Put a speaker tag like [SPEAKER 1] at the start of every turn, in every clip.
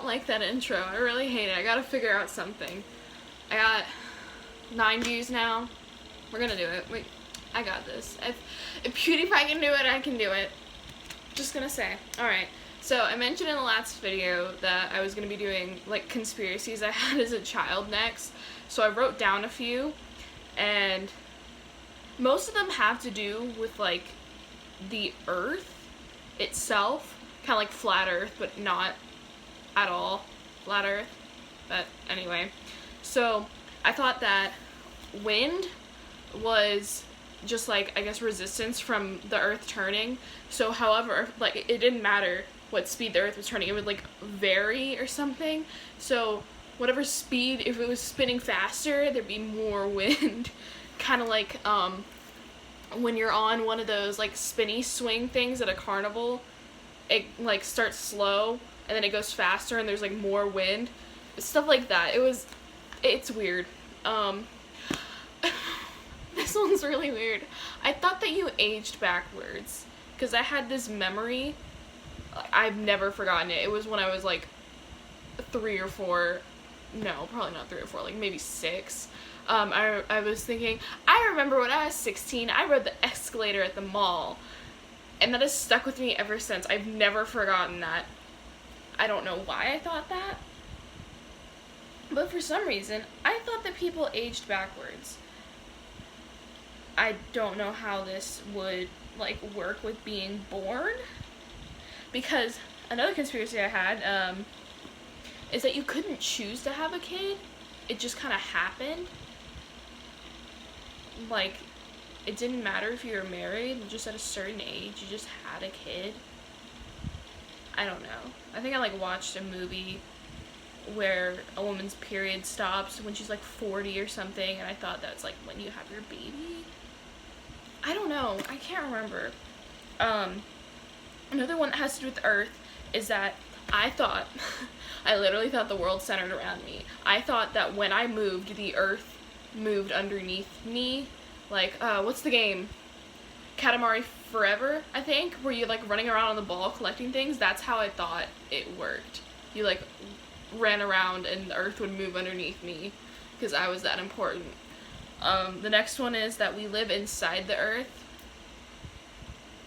[SPEAKER 1] like that intro. I really hate it. I gotta figure out something. I got 9 views now. We're gonna do it. Wait, I got this. If PewDiePie can do it, I can do it. Just gonna say. Alright, so I mentioned in the last video that I was gonna be doing, like, conspiracies I had as a child next. So I wrote down a few, and most of them have to do with, like, the Earth itself. Kind of like flat Earth, but not at all flat Earth. But anyway, so I thought that wind was just, like, I guess resistance from the Earth turning. So however, like, it didn't matter what speed the Earth was turning, it would, like, vary or something. So whatever speed, if it was spinning faster, there'd be more wind. Kind of like when you're on one of those, like, spinny swing things at a carnival, it, like, starts slow and then it goes faster and there's, like, more wind. Stuff like that. It's weird. This one's really weird. I thought that you aged backwards, because I had this memory. I've never forgotten it. It was when I was, like, 3 or 4. No, probably not 3 or 4, like, maybe 6. I was thinking, I remember when I was 16, I rode the escalator at the mall. And that has stuck with me ever since. I've never forgotten that. I don't know why I thought that. But for some reason, I thought that people aged backwards. I don't know how this would, like, work with being born. Because another conspiracy I had, is that you couldn't choose to have a kid. It just kind of happened. Like, it didn't matter if you were married, just at a certain age, you just had a kid. I don't know. I think I, like, watched a movie where a woman's period stops when she's, like, 40 or something, and I thought that's, like, when you have your baby. I don't know. I can't remember. Another one that has to do with Earth is that I thought, I literally thought the world centered around me. I thought that when I moved, the Earth moved underneath me. Like, what's the game? Katamari Forever, I think, where you're, like, running around on the ball collecting things. That's how I thought it worked. You, like, ran around and the Earth would move underneath me because I was that important. The next one is that we live inside the Earth.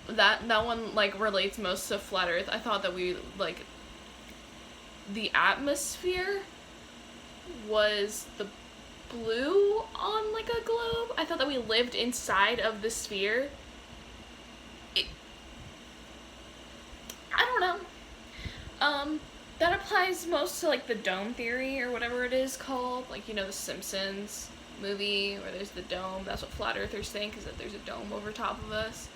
[SPEAKER 1] That one, like, relates most to flat Earth. I thought that we, like, the atmosphere was the blue on, like, a globe. I thought that we lived inside of the sphere. I don't know. That applies most to, like, the dome theory or whatever it is called. Like, you know, the Simpsons movie where there's the dome. That's what flat earthers think, is that there's a dome over top of us.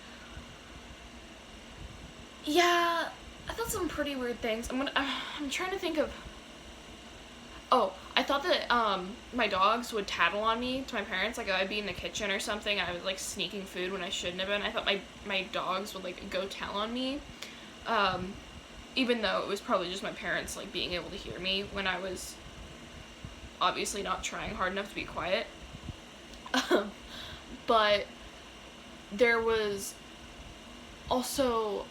[SPEAKER 1] Yeah, I thought some pretty weird things. I'm trying to think of. Oh, I thought that my dogs would tattle on me to my parents. Like, I'd be in the kitchen or something, I was, like, sneaking food when I shouldn't have been. I thought my dogs would, like, go tell on me. Even though it was probably just my parents, like, being able to hear me when I was obviously not trying hard enough to be quiet. But there was also,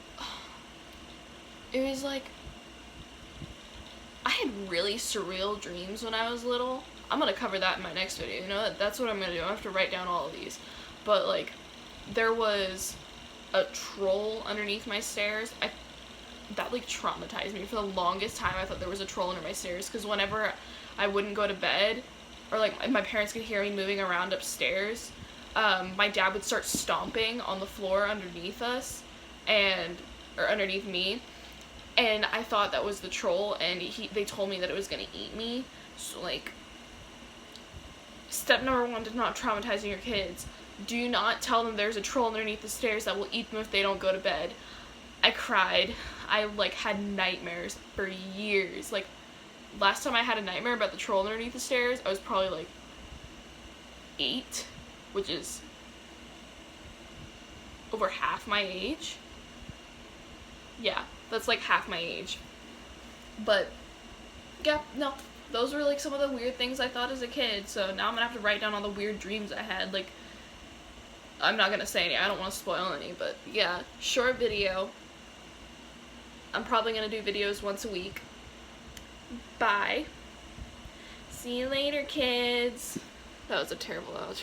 [SPEAKER 1] it was like, I had really surreal dreams when I was little. I'm gonna cover that in my next video, you know, that's what I'm gonna do. I have to write down all of these. But, like, there was a troll underneath my stairs. That, like, traumatized me. For the longest time, I thought there was a troll under my stairs, because whenever I wouldn't go to bed, or, like, my parents could hear me moving around upstairs, my dad would start stomping on the floor underneath us, or underneath me, and I thought that was the troll, and they told me that it was gonna eat me. So, like, step number 1 to not traumatizing your kids: do not tell them there's a troll underneath the stairs that will eat them if they don't go to bed. I cried. I, like, had nightmares for years. Like, last time I had a nightmare about the troll underneath the stairs, I was probably, like, 8, which is over half my age. Yeah, that's, like, half my age. But, yeah, no, those were, like, some of the weird things I thought as a kid, so now I'm gonna have to write down all the weird dreams I had. Like, I'm not gonna say any, I don't want to spoil any, but, yeah, short video. I'm probably gonna do videos once a week. Bye. See you later, kids. That was a terrible outro.